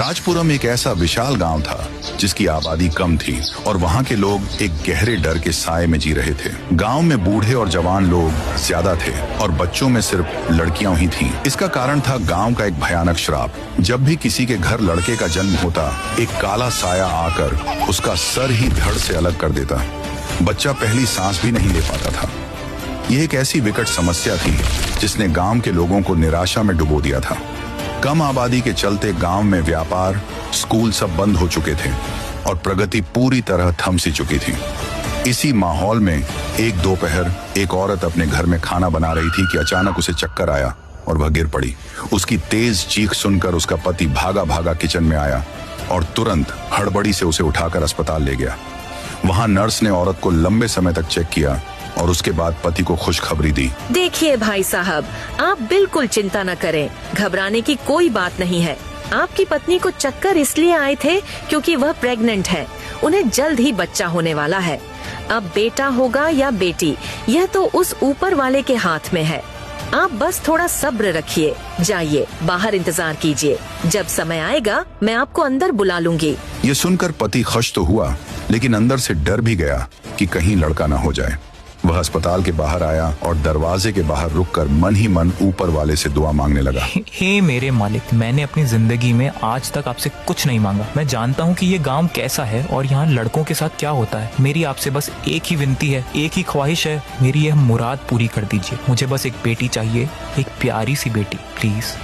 राजपुरम एक ऐसा विशाल गांव था जिसकी आबादी कम थी और वहां के लोग एक गहरे डर के साए में जी रहे थे। गांव में बूढ़े और जवान लोग ज्यादा थे और बच्चों में सिर्फ लड़कियां ही थीं। इसका कारण था गांव का एक भयानक श्राप। जब भी किसी के घर लड़के का जन्म होता, एक काला साया आकर उसका सर ही धड़ से अलग कर देता। बच्चा पहली सांस भी नहीं ले पाता था। यह एक ऐसी विकट समस्या थी जिसने गांव के लोगों को निराशा में डुबो दिया था। कम आबादी के चलते गांव में व्यापार, स्कूल सब बंद हो चुके थे और प्रगति पूरी तरह थम सी चुकी थी। इसी माहौल में एक दोपहर एक औरत अपने घर में खाना बना रही थी कि अचानक उसे चक्कर आया और वह गिर पड़ी। उसकी तेज चीख सुनकर उसका पति भागा भागा किचन में आया और तुरंत हड़बड़ी से उसे उठाकर अस्पताल ले गया। वहां नर्स ने औरत को लंबे समय तक चेक किया और उसके बाद पति को खुशखबरी दी। देखिए भाई साहब, आप बिल्कुल चिंता न करें, घबराने की कोई बात नहीं है। आपकी पत्नी को चक्कर इसलिए आए थे क्योंकि वह प्रेग्नेंट है। उन्हें जल्द ही बच्चा होने वाला है। अब बेटा होगा या बेटी, यह तो उस ऊपर वाले के हाथ में है। आप बस थोड़ा सब्र रखिए। जाइए बाहर इंतजार कीजिए, जब समय आएगा मैं आपको अंदर बुला लूंगी। ये सुनकर पति खुश तो हुआ, लेकिन अंदर से डर भी गया कि कहीं लड़का न हो जाए। वह अस्पताल के बाहर आया और दरवाजे के बाहर रुककर मन ही मन ऊपर वाले से दुआ मांगने लगा। हे मेरे मालिक, मैंने अपनी जिंदगी में आज तक आपसे कुछ नहीं मांगा। मैं जानता हूँ कि ये गांव कैसा है और यहाँ लड़कों के साथ क्या होता है। मेरी आपसे बस एक ही विनती है, एक ही ख्वाहिश है, मेरी यह मुराद पूरी कर दीजिए। मुझे बस एक बेटी चाहिए, एक प्यारी सी बेटी, प्लीज।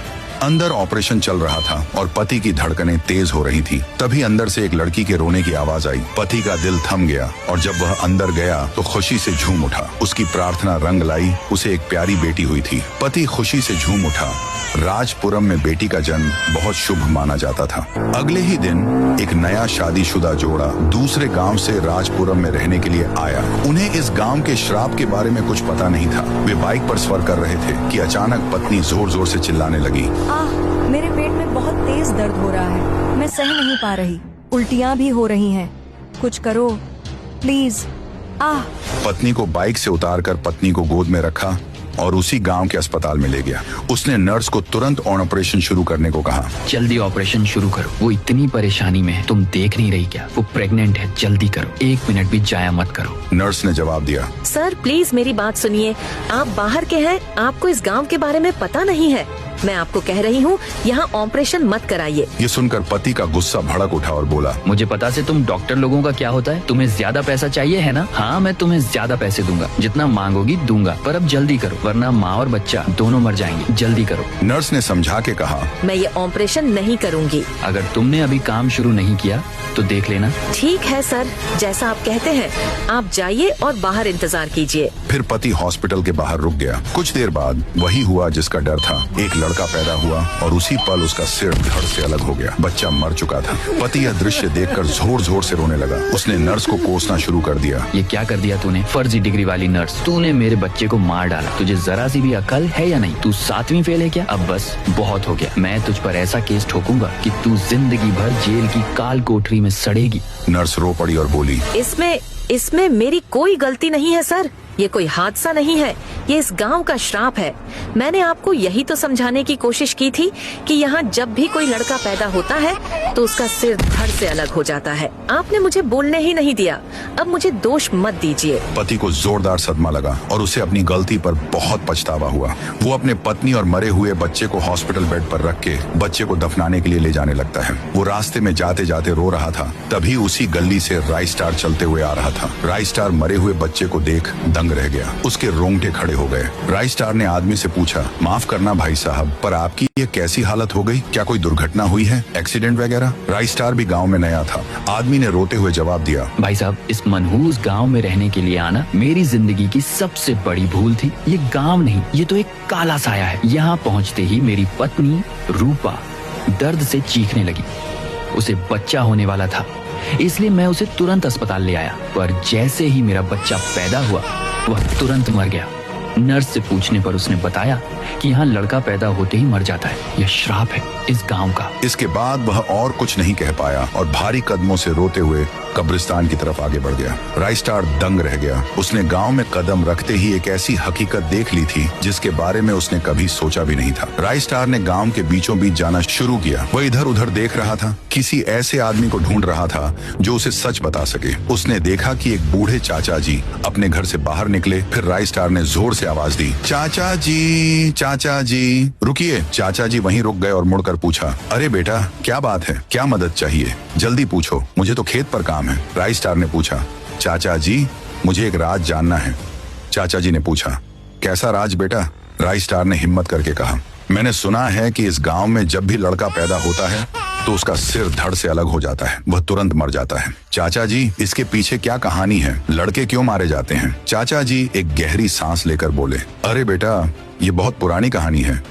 अंदर ऑपरेशन चल रहा था और पति की धड़कनें तेज हो रही थी। तभी अंदर से एक लड़की के रोने की आवाज आई। पति का दिल थम गया और जब वह अंदर गया तो खुशी से झूम उठा। उसकी प्रार्थना रंग लाई। उसे एक प्यारी बेटी हुई थी। पति खुशी से झूम उठा। राजपुरम में बेटी का जन्म बहुत शुभ माना जाता था। अगले ही दिन एक नया शादीशुदा जोड़ा दूसरे गांव से राजपुरम में रहने के लिए आया। उन्हें इस गांव के श्राप के बारे में कुछ पता नहीं था। वे बाइक पर सफर कर रहे थे कि अचानक पत्नी जोर जोर से चिल्लाने लगी। मेरे पेट में बहुत तेज दर्द हो रहा है, मैं सह नहीं पा रही, उल्टियाँ भी हो रही हैं, कुछ करो प्लीज। पत्नी को बाइक से उतारकर पत्नी को गोद में रखा और उसी गांव के अस्पताल में ले गया। उसने नर्स को तुरंत ऑपरेशन शुरू करने को कहा। जल्दी ऑपरेशन शुरू करो, वो इतनी परेशानी में है, तुम देख नहीं रही क्या? वो प्रेग्नेंट है, जल्दी करो, 1 मिनट भी जाया मत करो। नर्स ने जवाब दिया। सर प्लीज मेरी बात सुनिए, आप बाहर के हैं, आपको इस गांव के बारे में पता नहीं है। मैं आपको कह रही हूँ, यहाँ ऑपरेशन मत कराइए। ये सुनकर पति का गुस्सा भड़क उठा और बोला, मुझे पता से तुम डॉक्टर लोगों का क्या होता है। तुम्हें ज्यादा पैसा चाहिए है ना? हाँ, मैं तुम्हें ज्यादा पैसे दूंगा, जितना मांगोगी दूंगा, पर अब जल्दी करो वरना माँ और बच्चा दोनों मर जाएंगे। जल्दी करो। नर्स ने समझा के कहा, मैं ये ऑपरेशन नहीं करूँगी। अगर तुमने अभी काम शुरू नहीं किया तो देख लेना। ठीक है सर, जैसा आप कहते हैं, आप जाइए और बाहर इंतजार कीजिए। फिर पति हॉस्पिटल के बाहर रुक गया। कुछ देर बाद वही हुआ जिसका डर था। एक लड़का पैदा हुआ और उसी पल उसका सिर धड़ से अलग हो गया। बच्चा मर चुका था। पति यह दृश्य देखकर जोर जोर से रोने लगा। उसने नर्स को कोसना शुरू कर दिया। ये क्या कर दिया तूने, फर्जी डिग्री वाली नर्स? तूने मेरे बच्चे को मार डाला। तुझे जरा सी भी अकल है या नहीं? तू 7वीं फेल है क्या? अब बस बहुत हो गया। मैं तुझ पर ऐसा केस ठोकूंगा कि तू जिंदगी भर जेल की काल कोठरी में सड़ेगी। नर्स रो पड़ी और बोली, इसमें मेरी कोई गलती नहीं है सर। ये कोई हादसा नहीं है, ये इस गांव का श्राप है। मैंने आपको यही तो समझाने की कोशिश की थी कि यहाँ जब भी कोई लड़का पैदा होता है तो उसका सिर धड़ से अलग हो जाता है। आपने मुझे बोलने ही नहीं दिया। अब मुझे दोष मत दीजिए। पति को जोरदार सदमा लगा और उसे अपनी गलती पर बहुत पछतावा हुआ। वो अपने पत्नी और मरे हुए बच्चे को हॉस्पिटल बेड पर रख के बच्चे को दफनाने के लिए ले जाने लगता है। वो रास्ते में जाते जाते रो रहा था। तभी उसी गली से राइस स्टार चलते हुए आ रहा था। राइस स्टार मरे हुए बच्चे को देख दंग रह गया। उसके रोंगटे खड़े हो गए। राइस स्टार ने आदमी से पूछा, माफ करना भाई साहब, पर आपकी ये कैसी हालत हो गई? क्या कोई दुर्घटना हुई है, एक्सीडेंट वगैरह? राइस स्टार भी गांव में नया था। आदमी ने रोते हुए जवाब दिया, भाई साहब, इस मनहूस गांव में रहने के लिए आना मेरी जिंदगी की सबसे बड़ी भूल थी। ये गांव नहीं, ये तो एक काला साया है। यहाँ पहुँचते ही मेरी पत्नी रूपा दर्द से चीखने लगी। उसे बच्चा होने वाला था, इसलिए मैं उसे तुरंत अस्पताल ले आया। पर जैसे ही मेरा बच्चा पैदा हुआ वह तुरंत मर गया। नर्स से पूछने पर उसने बताया कि यहाँ लड़का पैदा होते ही मर जाता है। यह श्राप है इस गांव का। इसके बाद वह और कुछ नहीं कह पाया और भारी कदमों से रोते हुए कब्रिस्तान की तरफ आगे बढ़ गया। राइस्टार दंग रह गया। उसने गांव में कदम रखते ही एक ऐसी हकीकत देख ली थी जिसके बारे में उसने कभी सोचा भी नहीं था। राइस्टार ने गांव के बीचों बीच जाना शुरू किया। वह इधर उधर देख रहा था, किसी ऐसे आदमी को ढूंढ रहा था जो उसे सच बता सके। उसने देखा कि एक बूढ़े चाचा जी अपने घर से बाहर निकले। फिर राइस्टार ने जोर से आवाज दी, चाचा जी, चाचा जी। रुकिए। चाचा जी वहीं रुक गए और मुड़कर पूछा, अरे बेटा, क्या बात है? क्या मदद चाहिए? जल्दी पूछो, मुझे तो खेत पर काम है। राइस्टार ने पूछा, चाचा जी, मुझे एक राज जानना है। चाचा जी ने पूछा, कैसा राज बेटा? राइस्टार ने हिम्मत करके कहा, मैंने सुना है कि इस गांव में जब भी लड़का पैदा होता है तो उसका सिर धड़ से अलग हो जाता है, वह तुरंत मर जाता है। चाचा जी, इसके पीछे क्या कहानी है? लड़के क्यों मारे जाते हैं? चाचा जी एक गहरी सांस लेकर बोले, अरे बेटा, ये बहुत पुरानी कहानी है।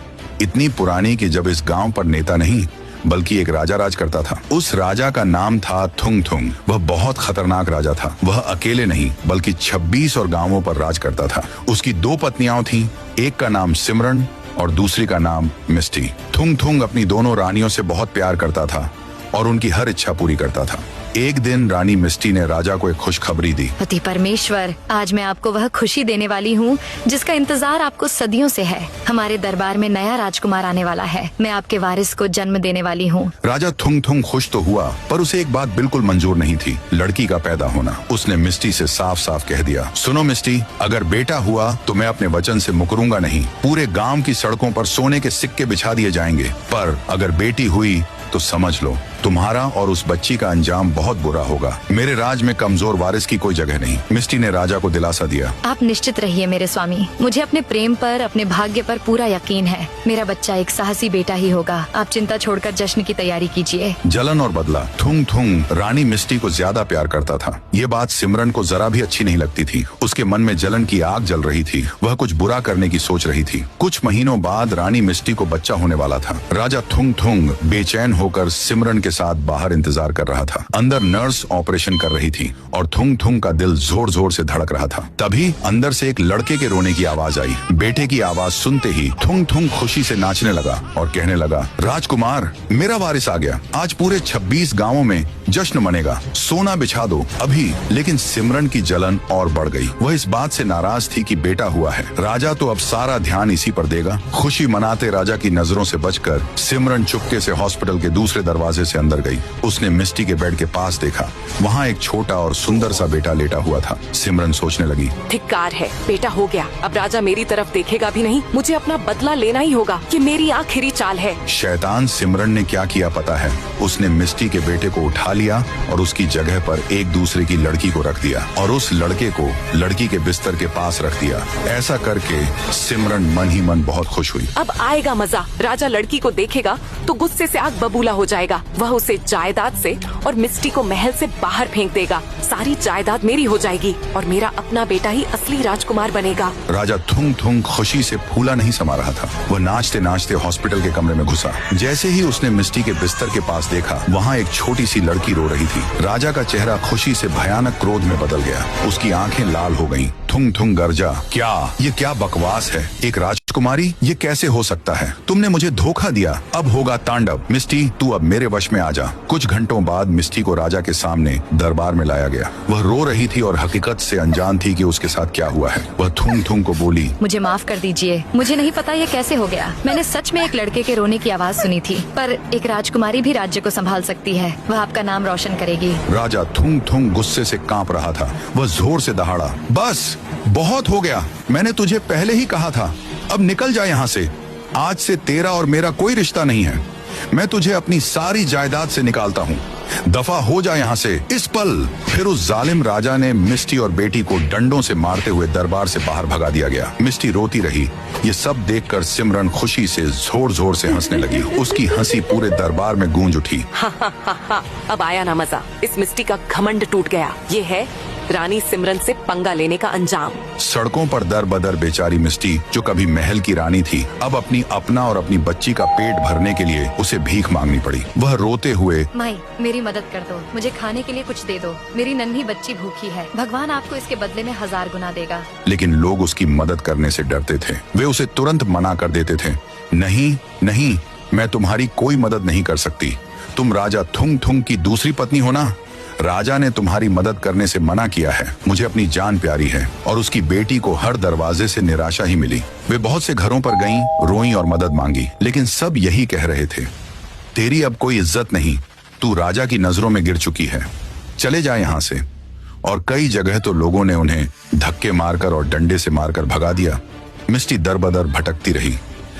इतनी पुरानी कि जब इस गांव पर नेता नहीं बल्कि एक राजा राज करता था। उस राजा का नाम था थुंग थुंग। वह बहुत खतरनाक राजा था। वह अकेले नहीं बल्कि 26 और गांवों पर राज करता था। उसकी 2 पत्नियां थीं, एक का नाम सिमरन और दूसरी का नाम मिस्टी। थुंग थुंग अपनी दोनों रानियों से बहुत प्यार करता था और उनकी हर इच्छा पूरी करता था। एक दिन रानी मिस्टी ने राजा को एक खुशखबरी दी। पति परमेश्वर, आज मैं आपको वह खुशी देने वाली हूँ जिसका इंतजार आपको सदियों से है। हमारे दरबार में नया राजकुमार आने वाला है। मैं आपके वारिस को जन्म देने वाली हूँ। राजा थुंग थुंग खुश तो हुआ, पर उसे एक बात बिल्कुल मंजूर नहीं थी, लड़की का पैदा होना। उसने मिस्टी से साफ साफ कह दिया, सुनो मिस्टी, अगर बेटा हुआ तो मैं अपने वचन से मुकरूंगा नहीं। पूरे गांव की सड़कों पर सोने के सिक्के बिछा दिए जाएंगे। पर अगर बेटी हुई तो समझ लो, तुम्हारा और उस बच्ची का अंजाम बहुत बुरा होगा। मेरे राज में कमजोर वारिस की कोई जगह नहीं। मिस्टी ने राजा को दिलासा दिया। आप निश्चित रहिए मेरे स्वामी, मुझे अपने प्रेम पर, अपने भाग्य पर पूरा यकीन है। मेरा बच्चा एक साहसी बेटा ही होगा। आप चिंता छोड़कर जश्न की तैयारी कीजिए। जलन और बदला। थुंग थुंग रानी मिस्टी को ज्यादा प्यार करता था। ये बात सिमरन को जरा भी अच्छी नहीं लगती थी। उसके मन में जलन की आग जल रही थी। वह कुछ बुरा करने की सोच रही थी। कुछ महीनों बाद रानी मिस्टी को बच्चा होने वाला था। राजा थुंग थुंग बेचैन होकर सिमरन के साथ बाहर इंतजार कर रहा था। अंदर नर्स ऑपरेशन कर रही थी और थुंग थुंग का दिल जोर जोर से धड़क रहा था। तभी अंदर से एक लड़के के रोने की आवाज आई। बेटे की आवाज सुनते ही थुंग थुंग खुशी से नाचने लगा और कहने लगा, राजकुमार, मेरा वारिस आ गया। आज पूरे 26 गांवों में जश्न मनेगा। सोना बिछा दो अभी। लेकिन सिमरन की जलन और बढ़ गई। वह इस बात से नाराज थी कि बेटा हुआ है, राजा तो अब सारा ध्यान इसी पर देगा। खुशी मनाते राजा की नजरों से बचकर सिमरन चुपके से हॉस्पिटल के दूसरे दरवाजे से अंदर गई। उसने मिस्टी के बेड के पास देखा। वहाँ एक छोटा और सुंदर सा बेटा लेटा हुआ था। सिमरन सोचने लगी, धिक्कार है, बेटा हो गया। अब राजा मेरी तरफ देखेगा भी नहीं। मुझे अपना बदला लेना ही होगा। ये मेरी आखिरी चाल है। शैतान सिमरन ने क्या किया पता है? उसने मिस्टी के बेटे को उठा लिया और उसकी जगह पर एक दूसरे की लड़की को रख दिया और उस लड़के को लड़की के बिस्तर के पास रख दिया। ऐसा करके सिमरन मन ही मन बहुत खुश हुई। अब आएगा मजा। राजा लड़की को देखेगा तो गुस्से से आग बबूला हो जाएगा। वह उसे जायदाद से और मिस्टी को महल से बाहर फेंक देगा। सारी जायदाद मेरी हो जाएगी और मेरा अपना बेटा ही असली राजकुमार बनेगा। राजा थुंग थुंग खुशी से फूला नहीं समा रहा था। वह नाचते नाचते हॉस्पिटल के कमरे में घुसा। जैसे ही उसने मिस्टी के बिस्तर के पास देखा, वहाँ एक छोटी सी लड़की रो रही थी। राजा का चेहरा खुशी से भयानक क्रोध में बदल गया। उसकी आंखें लाल हो गईं। थुंग थुंग गरजा, ये क्या बकवास है? एक राजकुमारी? ये कैसे हो सकता है? तुमने मुझे धोखा दिया। अब होगा तांडव। मिस्टी, तू अब मेरे वश में आ जा। कुछ घंटों बाद मिस्टी को राजा के सामने दरबार में लाया गया। वह रो रही थी और हकीकत से अनजान थी कि उसके साथ क्या हुआ है। वह थुंग थुंग को बोली, मुझे माफ कर दीजिए। मुझे नहीं पता ये कैसे हो गया। मैंने सच में एक लड़के के रोने की आवाज सुनी थी। पर एक राजकुमारी भी राज्य को संभाल सकती है। वह आपका नाम रोशन करेगी। राजा थुंग थुंग गुस्से से कांप रहा था। वह जोर से दहाड़ा, बस बहुत हो गया। मैंने तुझे पहले ही कहा था। अब निकल जा यहाँ से। आज से तेरा और मेरा कोई रिश्ता नहीं है। मैं तुझे अपनी सारी जायदाद से निकालता हूँ। दफा हो जा यहाँ से इस पल। फिर उस जालिम राजा ने मिस्टी और बेटी को डंडों से मारते हुए दरबार से बाहर भगा दिया गया। मिस्टी रोती रही। ये सब देखकर सिमरन खुशी से जोर जोर से हंसने लगी। उसकी हंसी पूरे दरबार में गूंज उठी। अब आया ना मजा। इस मिस्टी का घमंड टूट गया। ये है रानी सिमरन से पंगा लेने का अंजाम। सड़कों पर दर बदर बेचारी मिस्टी, जो कभी महल की रानी थी, अब अपना और अपनी बच्ची का पेट भरने के लिए उसे भीख मांगनी पड़ी। वह रोते हुए, माई मेरी मदद कर दो, मुझे खाने के लिए कुछ दे दो, मेरी नन्ही बच्ची भूखी है, भगवान आपको इसके बदले में 1000 गुना देगा। लेकिन लोग उसकी मदद करने से डरते थे। वे उसे तुरंत मना कर देते थे। नहीं नहीं, मैं तुम्हारी कोई मदद नहीं कर सकती। तुम राजा थुंग थुंग की दूसरी पत्नी हो ना। राजा ने तुम्हारी मदद करने से मना किया है। मुझे अपनी जान प्यारी है। और उसकी बेटी को हर दरवाजे से निराशा ही मिली। वे बहुत से घरों पर गईं, रोईं और मदद मांगी, लेकिन सब यही कह रहे थे, तेरी अब कोई इज्जत नहीं, तू राजा की नजरों में गिर चुकी है, चले जा यहाँ से। और कई जगह तो लोगों ने उन्हें धक्के मारकर और डंडे से मारकर भगा दिया। मिस्टी दर बदर भटकती रही।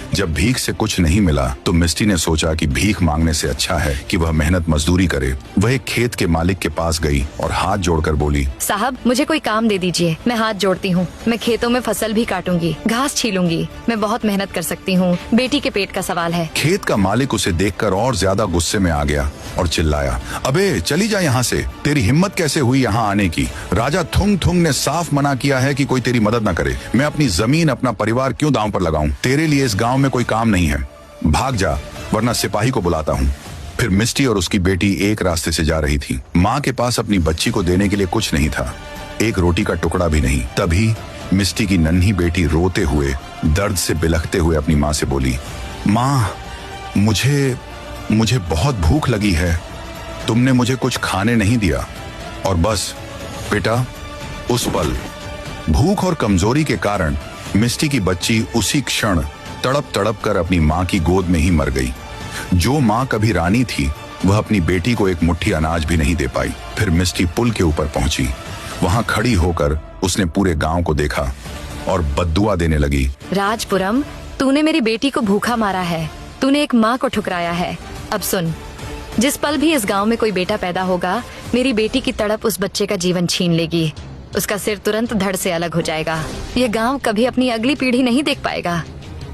जब भीख से कुछ नहीं मिला तो मिस्टी ने सोचा कि भीख मांगने से अच्छा है कि वह मेहनत मजदूरी करे। वह एक खेत के मालिक के पास गई और हाथ जोड़कर बोली, साहब मुझे कोई काम दे दीजिए, मैं हाथ जोड़ती हूँ, मैं खेतों में फसल भी काटूंगी, घास छीलूंगी, मैं बहुत मेहनत कर सकती हूँ, बेटी के पेट का सवाल है। खेत का मालिक उसे देखकर और ज्यादा गुस्से में आ गया और चिल्लाया, अबे चली जा यहाँ से, तेरी हिम्मत कैसे हुई यहाँ आने की? राजा थुंग थुंग ने साफ मना किया है कि कोई तेरी मदद न करे। मैं अपनी जमीन, अपना परिवार क्यों दांव पर लगाऊं? तेरे लिए इस गांव में कोई काम नहीं है, भाग जा वरना सिपाही को बुलाता हूँ। फिर मिस्टी और उसकी बेटी एक रास्ते से जा रही थी। माँ के पास अपनी बच्ची को देने के लिए कुछ नहीं था, एक रोटी का टुकड़ा भी नहीं। तभी मिस्टी की नन्ही बेटी रोते हुए, दर्द से बिलखते हुए अपनी माँ से बोली, माँ मुझे बहुत भूख लगी है, तुमने मुझे कुछ खाने नहीं दिया। और बस बेटा, उस पल भूख और कमजोरी के कारण मिस्टी की बच्ची उसी क्षण तड़प तड़प कर अपनी माँ की गोद में ही मर गई। जो माँ कभी रानी थी, वह अपनी बेटी को एक मुट्ठी अनाज भी नहीं दे पाई। फिर मिस्टी पुल के ऊपर पहुंची। वहां खड़ी होकर उसने पूरे गांव को देखा और बद्दुआ देने लगी। राजपुरम, तूने मेरी बेटी को भूखा मारा है, तूने एक माँ को ठुकराया है। अब सुन, जिस पल भी इस गांव में कोई बेटा पैदा होगा, मेरी बेटी की तड़प उस बच्चे का जीवन छीन लेगी। उसका सिर तुरंत धड़ से अलग हो जाएगा। ये गांव कभी अपनी अगली पीढ़ी नहीं देख पाएगा।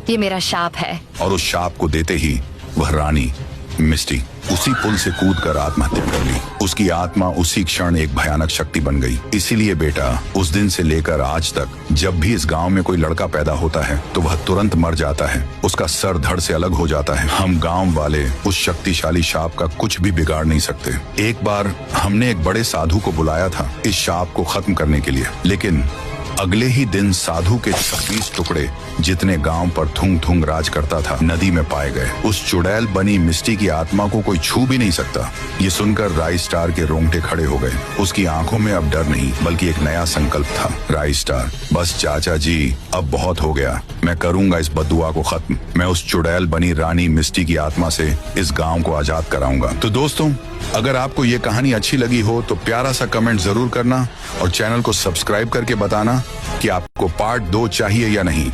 ये मेरा शाप है। और उस शाप को देते ही वह रानी मिस्टी उसी पुल से कूदकर आत्महत्या कर ली। उसकी आत्मा उसी क्षण एक भयानक शक्ति बन गई। इसीलिए बेटा, उस दिन से लेकर आज तक जब भी इस गांव में कोई लड़का पैदा होता है तो वह तुरंत मर जाता है, उसका सर धड़ से अलग हो जाता है। हम गांव वाले उस शक्तिशाली शाप का कुछ भी बिगाड़ नहीं सकते। एक बार हमने एक बड़े साधु को बुलाया था इस शाप को खत्म करने के लिए, लेकिन अगले ही दिन साधु के 26 टुकड़े, जितने गांव पर थुंग थुंग राज करता था, नदी में पाए गए। उस चुड़ैल बनी मिस्टी की आत्मा को कोई छू भी नहीं सकता। ये सुनकर राई स्टार के रोंगटे खड़े हो गए। उसकी आंखों में अब डर नहीं बल्कि एक नया संकल्प था। राई स्टार, बस चाचा जी, अब बहुत हो गया, मैं करूंगा इस बद्दुआ को खत्म। मैं उस चुड़ैल बनी रानी मिस्टी की आत्मा से इस गाँव को आजाद कराऊंगा। तो दोस्तों, अगर आपको ये कहानी अच्छी लगी हो तो प्यारा सा कमेंट जरूर करना और चैनल को सब्सक्राइब करके बताना कि आपको पार्ट 2 चाहिए या नहीं।